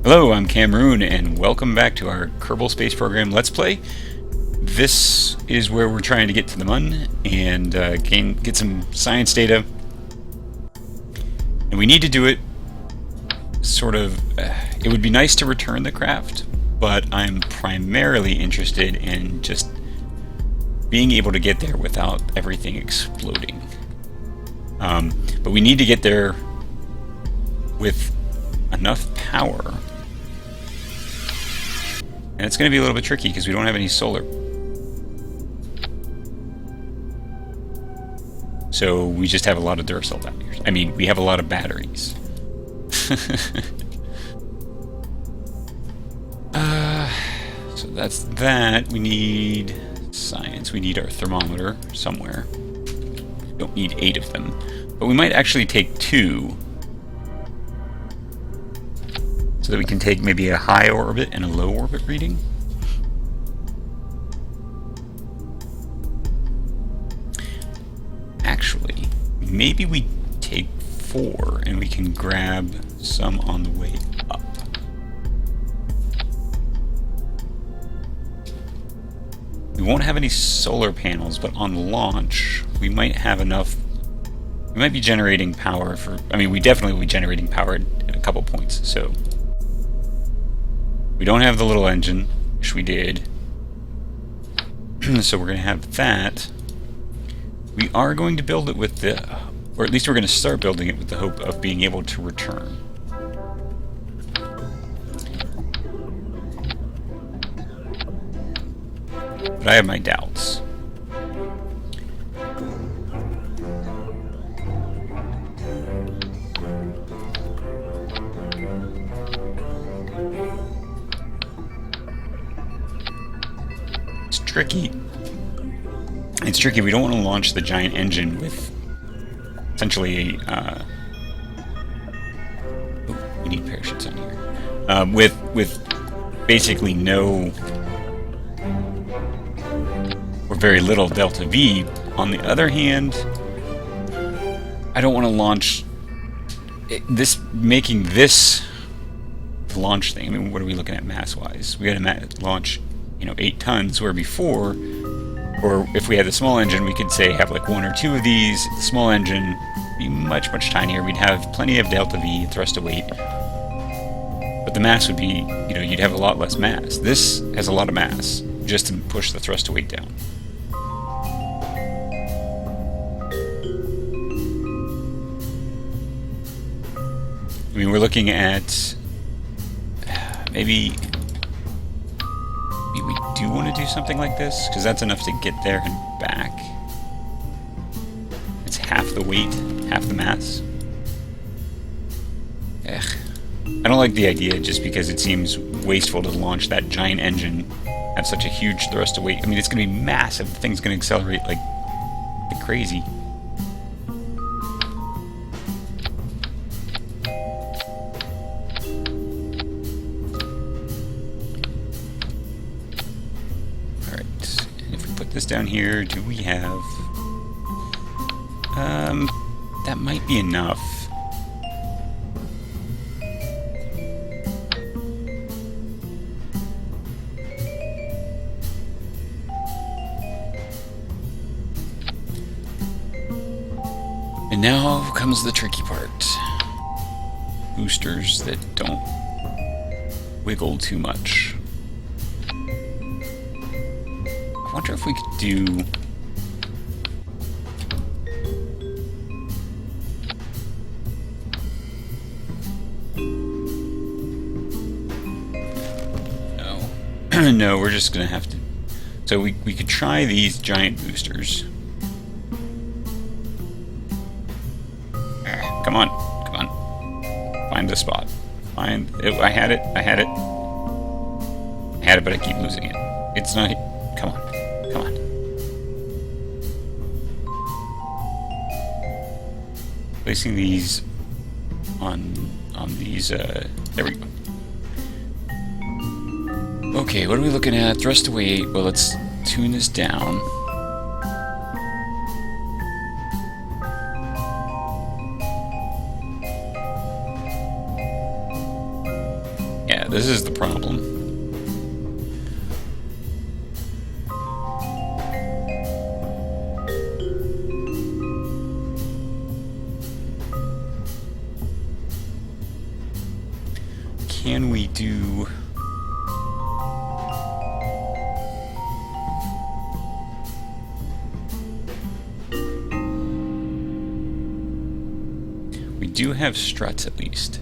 Hello, I'm Cameroon, and welcome back to our Kerbal Space Program Let's Play. This is where we're trying to get to the Mun and get some science data. And we need to do it sort of... it would be nice to return the craft, but I'm primarily interested in just being able to get there without everything exploding. But we need to get there with enough power. And it's going to be a little bit tricky because we don't have any solar. So we just have a lot of Duracell batteries. I mean, we have a lot of batteries. So that's that. We need science. We need our thermometer somewhere. Don't need 8 of them. But we might actually take 2. So that we can take maybe a high orbit and a low orbit reading. Actually, maybe we take 4 and we can grab some on the way up. We won't have any solar panels, but on launch, we might have enough. We might be generating power for... I mean, we definitely will be generating power at a couple points, so... We don't have the little engine. Wish we did. So we're going to have that. We are going to build it with the... Or at least we're going to start building it with the hope of being able to return. But I have my doubts. Tricky. It's tricky. We don't want to launch the giant engine with essentially a... we need parachutes on here. With basically no or very little delta V. On the other hand, I don't want to launch making this launch thing. I mean, what are we looking at mass-wise? We got to launch 8 tons, where before, or if we had the small engine, we could say have like 1 or 2 of these. The small engine would be much, much tinier. We'd have plenty of delta V, thrust to weight. But the mass would be, you'd have a lot less mass. This has a lot of mass, just to push the thrust to weight down. I mean, we're looking at maybe we do want to do something like this, because that's enough to get there and back. It's half the weight, half the mass. Ugh. I don't like the idea just because it seems wasteful to launch that giant engine, have such a huge thrust to weight. I mean, it's going to be massive. The thing's going to accelerate like crazy. This down here, do we have... that might be enough. And now comes the tricky part. Boosters that don't wiggle too much. I wonder if we could do... No. No, we're just going to have to... So we could try these giant boosters. Come on. Come on. Find the spot. Find... I had it. I had it. I had it, but I keep losing it. It's not... Come on. Come on. Placing these on these, there we go. Okay, what are we looking at? Thrust to weight. Well, let's tune this down. this is the problem. Can we do... We do have struts, at least.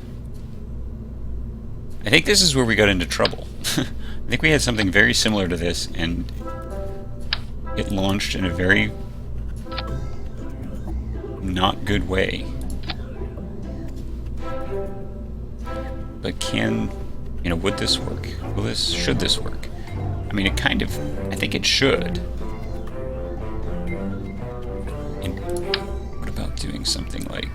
I think this is where we got into trouble. I think we had something very similar to this, and it launched in a very not good way. But can, you know, would this work? Should this work? I mean, it kind of, I think it should. And what about doing something like...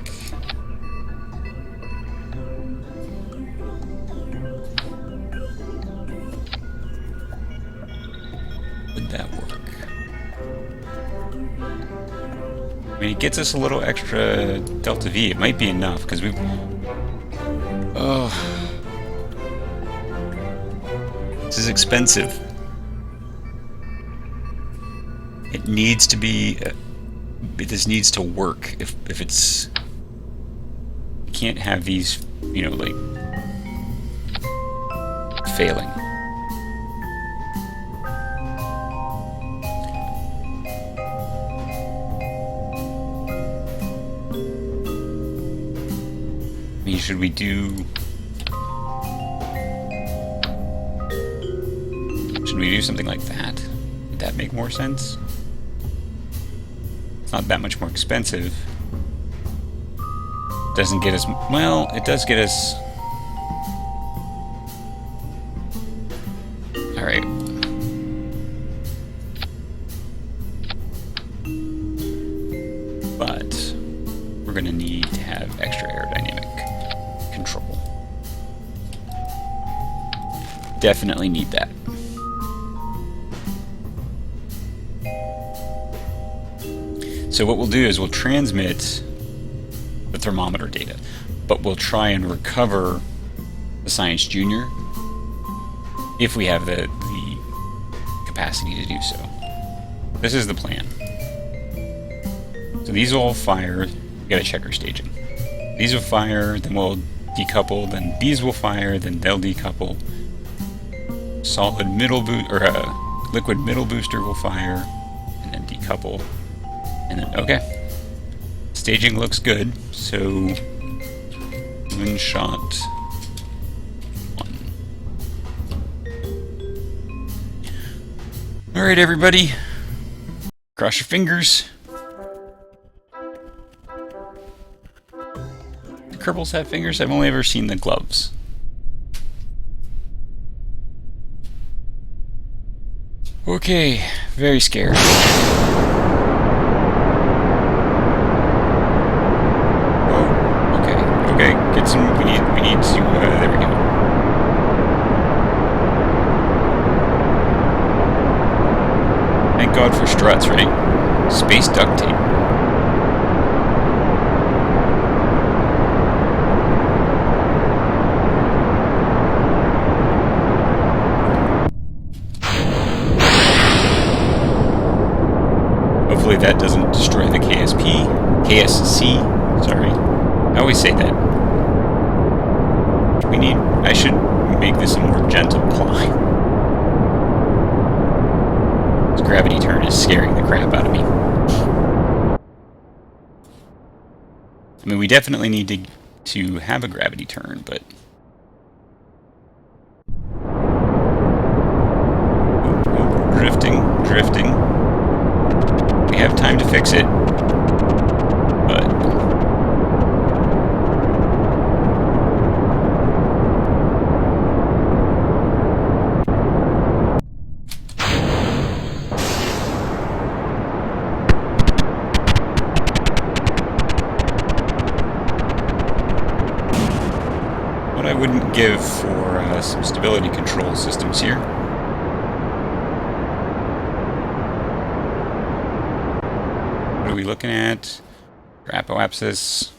Would that work? I mean, it gets us a little extra delta V. It might be enough, because we've... Oh... This is expensive. It needs to be... this needs to work. If it's... You can't have these, you know, like... failing. I mean, should we do... Should we do something like that? Would that make more sense? It's not that much more expensive. Doesn't get us... Well, it does get us... Alright. But we're going to need to have extra aerodynamic control. Definitely need that. So what we'll do is we'll transmit the thermometer data, but we'll try and recover the Science Junior if we have the capacity to do so. This is the plan. So these will all fire. We got a checker staging. These will fire, then we'll decouple, then these will fire, then they'll decouple. Solid middle boost or liquid middle booster will fire, and then decouple. And then, okay. Staging looks good, so... Moonshot 1. Alright, everybody. Cross your fingers. Do Kerbals have fingers? I've only ever seen the gloves. Okay, very scared. Get some, we need to, there we go. Thank God for struts, right? Space duct tape. Hopefully that doesn't destroy the KSC, sorry. I always say that. I should make this a more gentle climb. This gravity turn is scaring the crap out of me. I mean, we definitely need to have a gravity turn, but... Oh, drifting. We have time to fix it, but... I wouldn't give for some stability control systems here. What are we looking at? For apoapsis.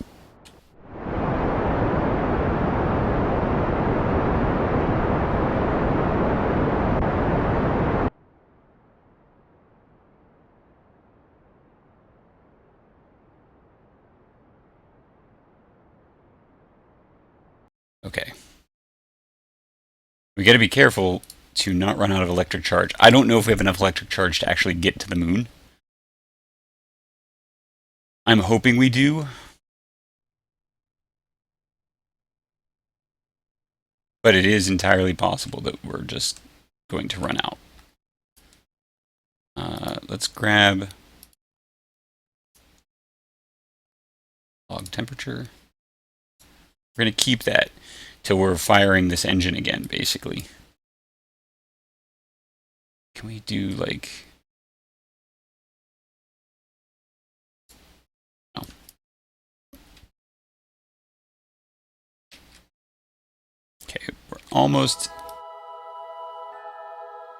We got to be careful to not run out of electric charge. I don't know if we have enough electric charge to actually get to the moon. I'm hoping we do. But it is entirely possible that we're just going to run out. Let's grab log temperature. We're going to keep that till we're firing this engine again, basically. Can we do like... Oh. Okay, we're almost...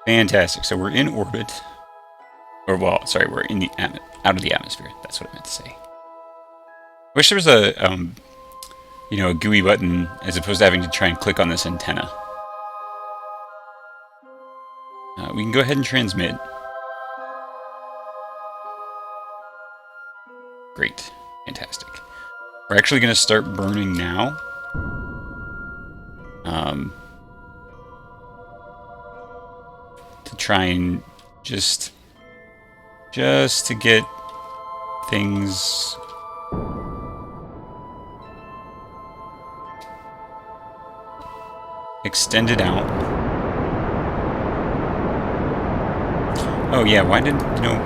Fantastic. So we're in orbit. Or, well, sorry, we're in the out of the atmosphere. That's what I meant to say. Wish there was a, you know, a GUI button as opposed to having to try and click on this antenna. We can go ahead and transmit. Great. Fantastic. We're actually going to start burning now. To try and just to get things extended out. Oh yeah, why didn't, you know...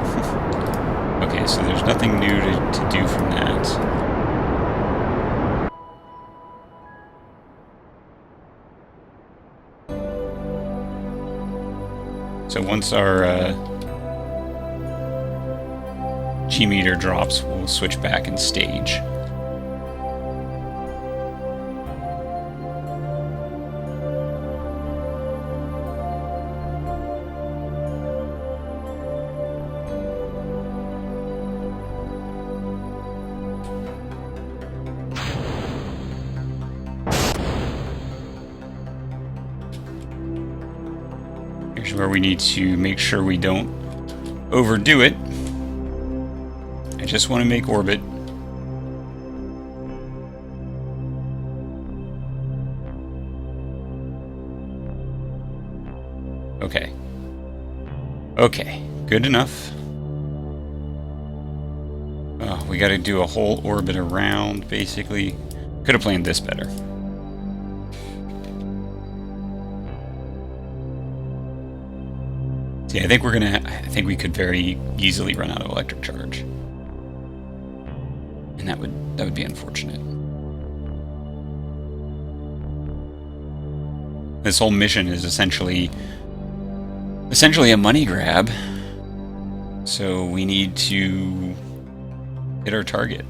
Okay, so there's nothing new to do from that. So once our G meter drops, we'll switch back and stage. Here's where we need to make sure we don't overdo it. I just want to make orbit. Okay. Okay, good enough. Oh, we got to do a whole orbit around, basically. Could have planned this better. See, I think we're gonna. I think we could very easily run out of electric charge, and that would be unfortunate. This whole mission is essentially a money grab. So we need to hit our target.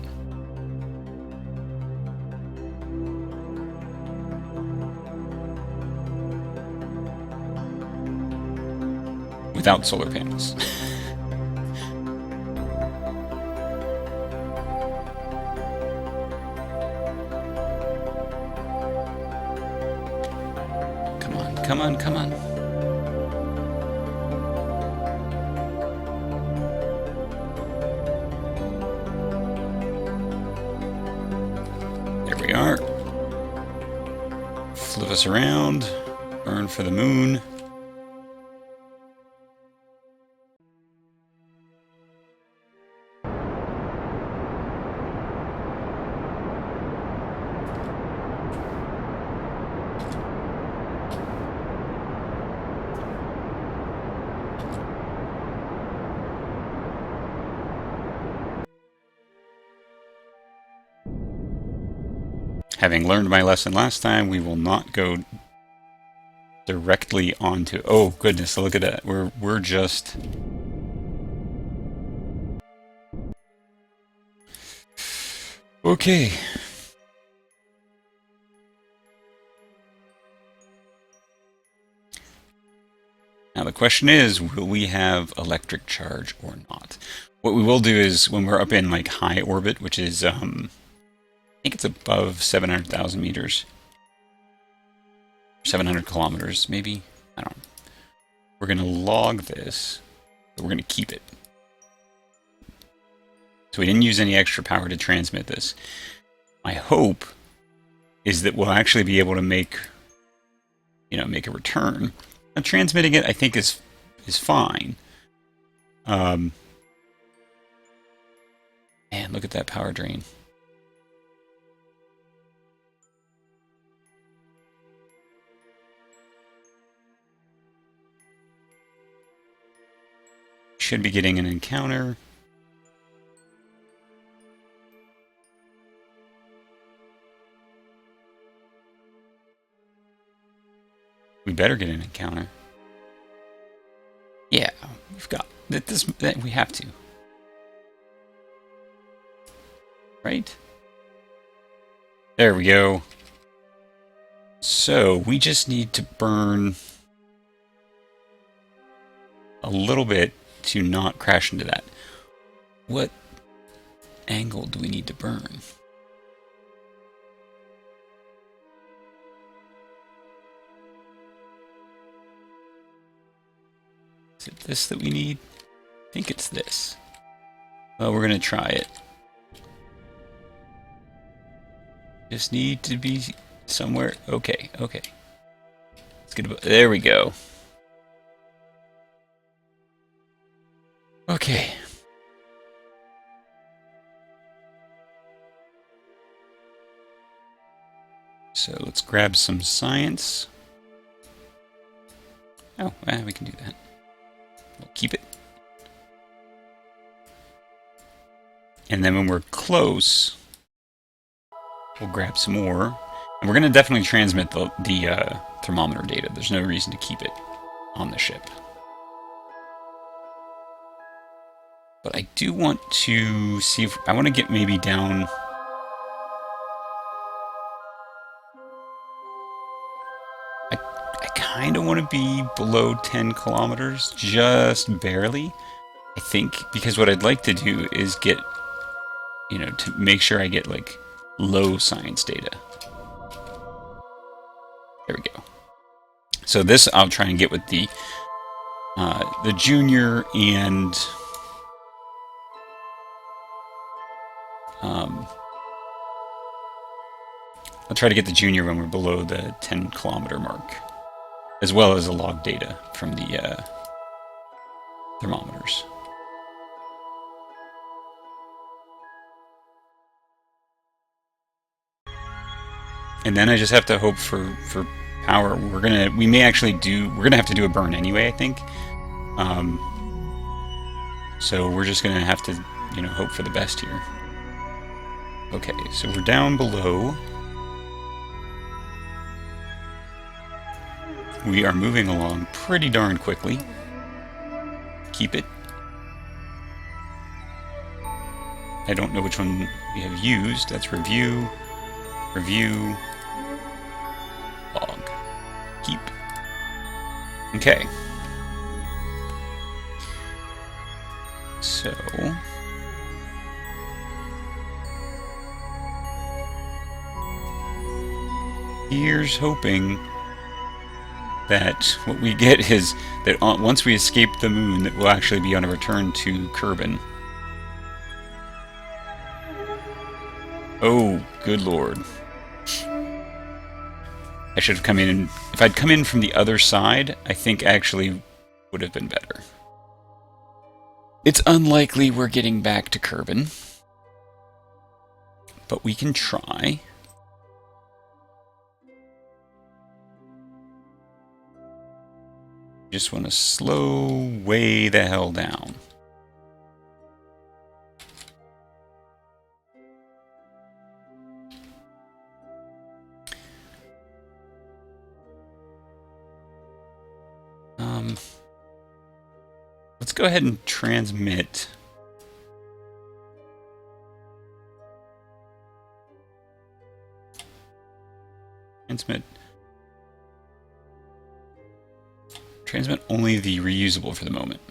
Without solar panels. Come on, come on, come on. There we are. Flip us around. Burn for the moon. Having learned my lesson last time, we will not go directly onto... Oh, goodness, look at that. We're just... Okay. Now the question is, will we have electric charge or not? What we will do is, when we're up in like high orbit, which is... I think it's above 700,000 meters. 700 kilometers, maybe? I don't know. We're going to log this, but we're going to keep it. So we didn't use any extra power to transmit this. My hope is that we'll actually be able to make make a return. Now, transmitting it, I think, is fine. Man, look at that power drain. Should be getting an encounter. We better get an encounter. Yeah, we've got that we have to. Right? There we go. So we just need to burn a little bit to not crash into that. What angle do we need to burn? Is it this that we need? I think it's this. Well, we're going to try it. Just need to be somewhere. Okay, okay. Let's get there we go. Okay. So let's grab some science. Oh, we can do that. We'll keep it. And then when we're close, we'll grab some more. And we're going to definitely transmit the thermometer data. There's no reason to keep it on the ship. But I do want to see if I want to get maybe down. I kind of want to be below 10 kilometers, just barely. I think because what I'd like to do is get, to make sure I get like low science data. There we go. So this I'll try and get with the junior and I'll try to get the junior when we're below the 10 kilometer mark, as well as the log data from the thermometers. And then I just have to hope for power. We're gonna have to do a burn anyway, I think. So we're just gonna have to, hope for the best here. Okay, so we're down below. We are moving along pretty darn quickly. Keep it. I don't know which one we have used. That's review, review, log, keep. Okay. So here's hoping that what we get is that once we escape the moon, that we'll actually be on a return to Kerbal. Oh, good lord. I should have come in, and if I'd come in from the other side, I think actually would have been better. It's unlikely we're getting back to Kerbal, but we can try. Just want to slow way the hell down. Let's go ahead and transmit. Transmit only the reusable for the moment.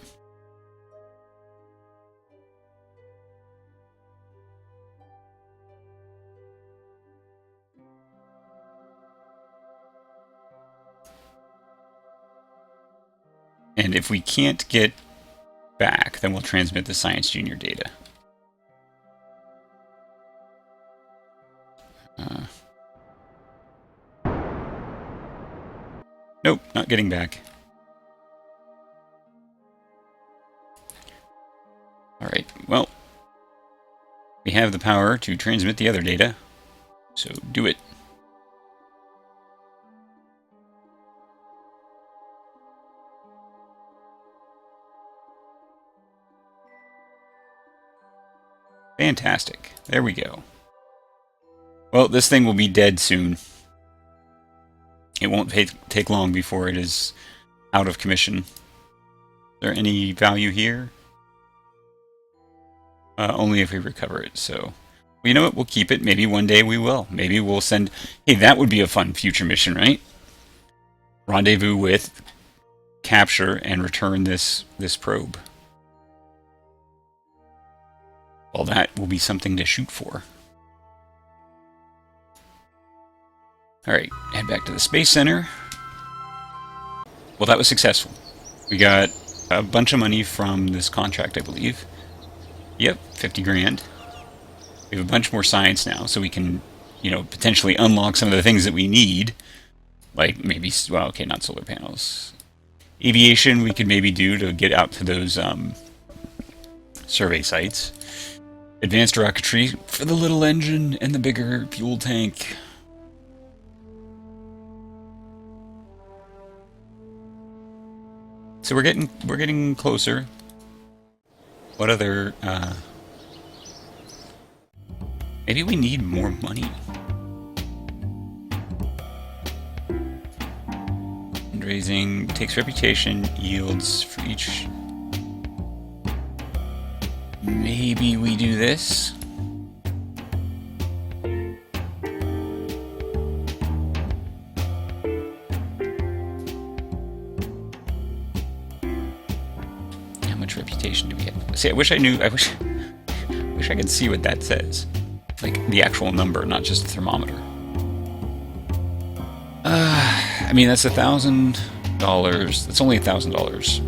And if we can't get back, then we'll transmit the Science Junior data. Nope, not getting back. Alright, well, we have the power to transmit the other data, so do it. Fantastic. There we go. Well, this thing will be dead soon. It won't take long before it is out of commission. Is there any value here? Only if we recover it, so... Well, you know what? We'll keep it. Maybe one day we will. Maybe we'll send... Hey, that would be a fun future mission, right? Rendezvous with, capture, and return this probe. Well, that will be something to shoot for. Alright, head back to the Space Center. Well, that was successful. We got a bunch of money from this contract, I believe. Yep, 50 grand. We have a bunch more science now, so we can, you know, potentially unlock some of the things that we need. Like, maybe, well, okay, not solar panels. Aviation we could maybe do to get out to those, survey sites. Advanced rocketry for the little engine and the bigger fuel tank. So we're getting closer. What other maybe we need more money. Fundraising takes reputation, yields for each. Maybe we do this. How much reputation do we have? See, I wish I wish I could see what that says. Like the actual number, not just a thermometer. I mean, that's $1,000. That's only $1,000.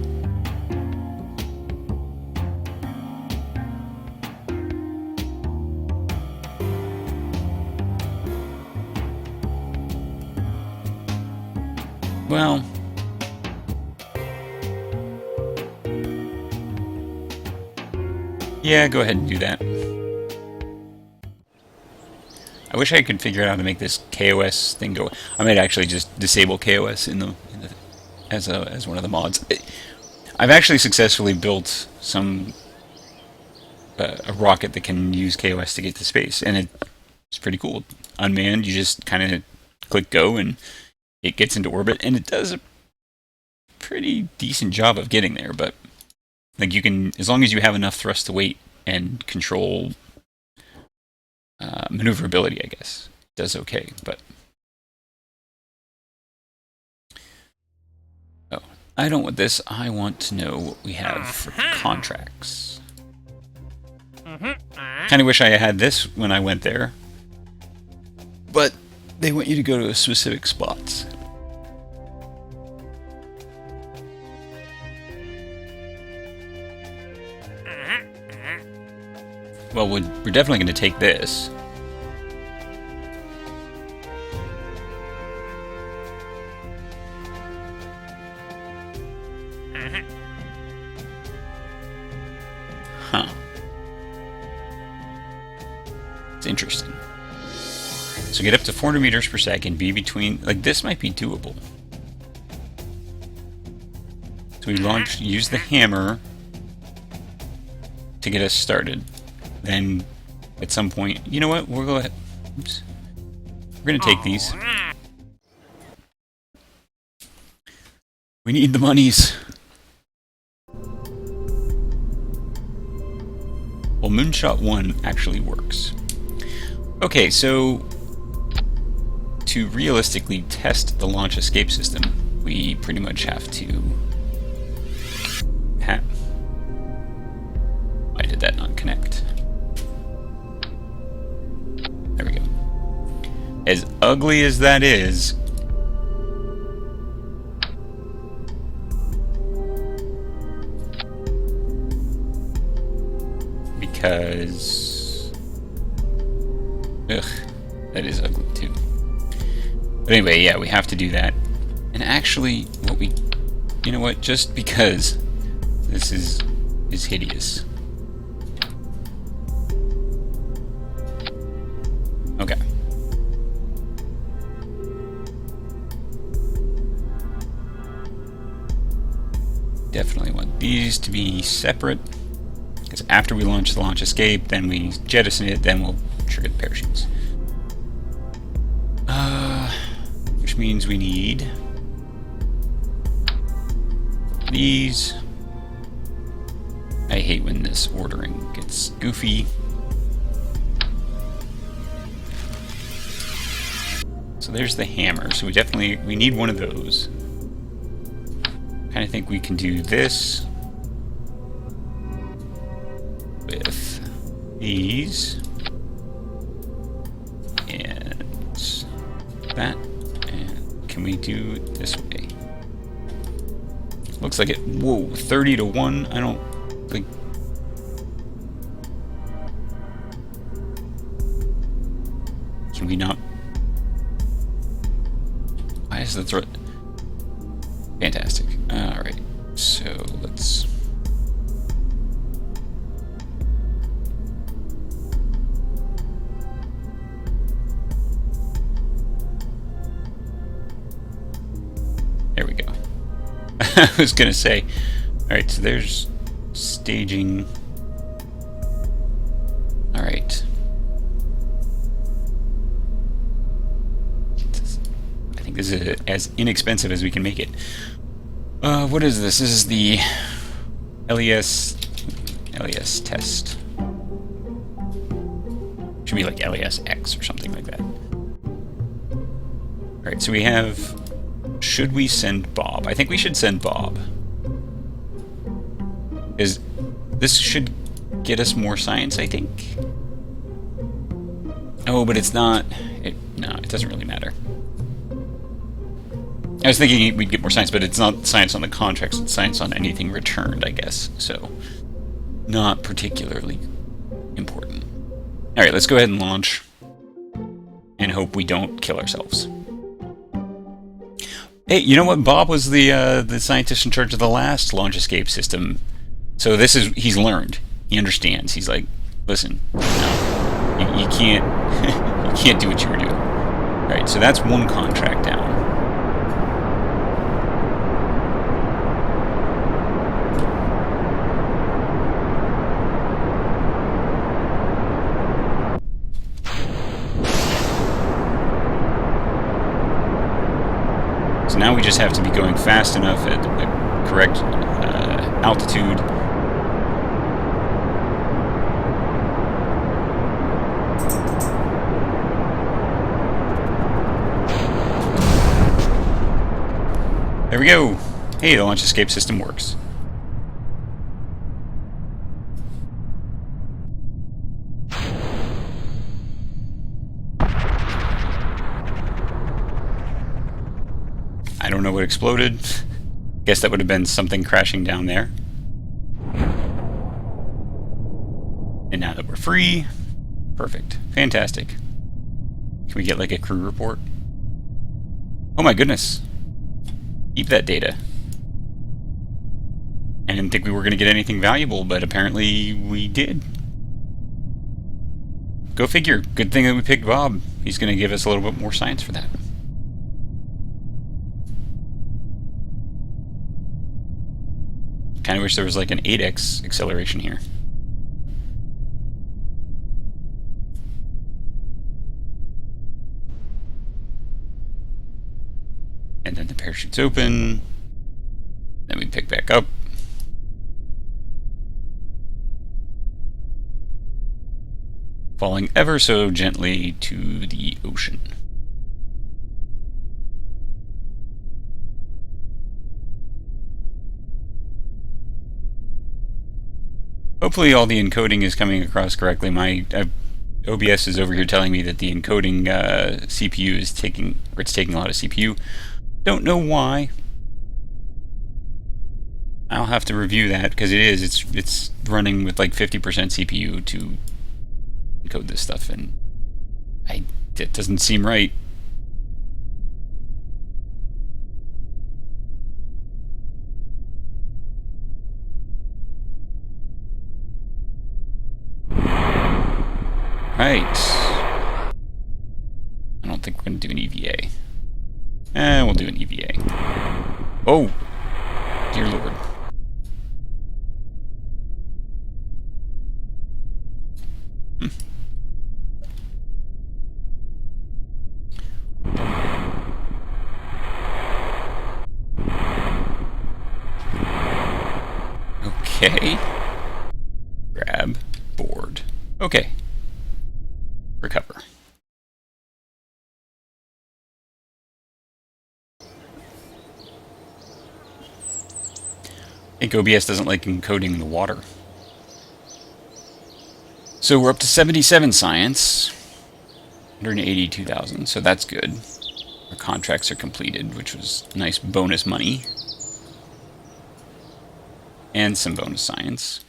Well, yeah, go ahead and do that. I wish I could figure out how to make this KOS thing go. I might actually just disable KOS as one of the mods. I've actually successfully built a rocket that can use KOS to get to space, and it's pretty cool. Unmanned, you just kind of click go and it gets into orbit, and it does a pretty decent job of getting there. But like, you can, as long as you have enough thrust to weight and control maneuverability, I guess, it does okay. But oh, I don't want this. I want to know what we have for contracts. Kind of wish I had this when I went there, but they want you to go to specific spots. Well, we're definitely going to take this. Huh. It's interesting. So get up to 400 meters per second, be between... Like, this might be doable. So we use the hammer to get us started. Then, at some point... You know what? We'll go ahead... Oops. We're going to take these. We need the monies. Well, Moonshot 1 actually works. Okay, so... to realistically test the launch escape system, we pretty much have to have... Why did that not connect? There we go. As ugly as that is, because... Ugh, that is ugly too. But anyway, yeah, we have to do that. And And actually, you know what? Just because this is hideous. Okay. Definitely want these to be separate, because after we launch the launch escape, then we jettison it, then we'll trigger the parachutes. Which means we need these. I hate when this ordering gets goofy. So there's the hammer, so we need one of those. Kind of think we can do this with these and that, and can we do it this way? Looks like it. Whoa, 30 to 1. I don't think. Can we not? Why is the throat? Fantastic. Alright, so let's... There we go. I was gonna say... Alright, so there's staging... Alright. I think this is as inexpensive as we can make it. What is this? This is the LES test. Should be like LES-X or something like that. Alright, so we have... Should we send Bob? I think we should send Bob. This should get us more science, I think. Oh, but it's not... No, it doesn't really matter. I was thinking we'd get more science, but it's not science on the contracts, it's science on anything returned, I guess. So, not particularly important. Alright, let's go ahead and launch. And hope we don't kill ourselves. Hey, you know what? Bob was the scientist in charge of the last launch escape system. So he's learned. He understands. He's like, listen, no, you can't, you can't do what you were doing. Alright, so that's one contract down. So now we just have to be going fast enough at the correct altitude. There we go. Hey, the launch escape system works. I don't know what exploded. Guess that would have been something crashing down there. And now that we're free, perfect. Fantastic. Can we get like a crew report? Oh my goodness. Keep that data. I didn't think we were going to get anything valuable, but apparently we did. Go figure. Good thing that we picked Bob. He's going to give us a little bit more science for that. Kind of wish there was like an 8x acceleration here. And then the parachute's open. Then we pick back up. Falling ever so gently to the ocean. Hopefully all the encoding is coming across correctly. My OBS is over here telling me that the encoding CPU is taking a lot of CPU. Don't know why. I'll have to review that because it's running with like 50% CPU to encode this stuff, and it doesn't seem right. Right. I don't think we're going to do an EVA. We'll do an EVA. Oh! Dear Lord. Okay. Grab. Board. Okay. Recover. I think OBS doesn't like encoding the water. So we're up to 77 science. 182,000, so that's good. Our contracts are completed, which was nice bonus money. And some bonus science.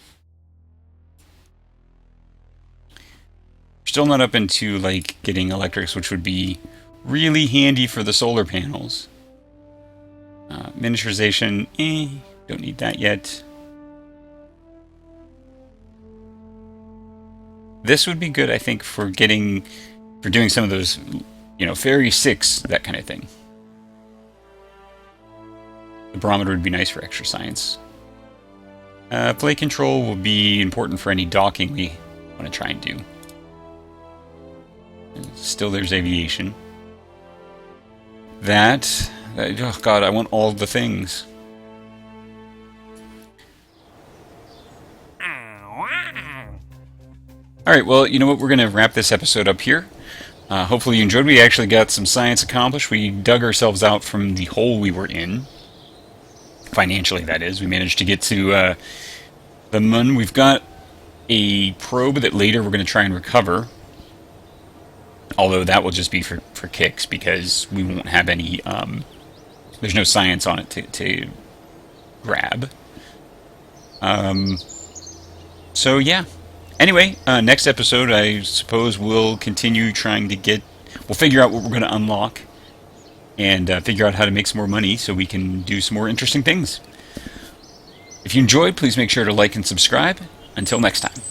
Still not up into, like, getting electrics, which would be really handy for the solar panels. Miniaturization, don't need that yet. This would be good, I think, for doing some of those, you know, Fairy 6, that kind of thing. The barometer would be nice for extra science. Play control will be important for any docking we want to try and do. And still, there's aviation. Oh god, I want all the things. Alright, well, you know what? We're going to wrap this episode up here. Hopefully you enjoyed. We actually got some science accomplished. We dug ourselves out from the hole we were in. Financially, that is. We managed to get to the moon. We've got a probe that later we're going to try and recover. Although that will just be for kicks, because we won't have any... there's no science on it to grab. So, yeah. Anyway, next episode, I suppose we'll continue trying to we'll figure out what we're going to unlock, and figure out how to make some more money so we can do some more interesting things. If you enjoyed, please make sure to like and subscribe. Until next time.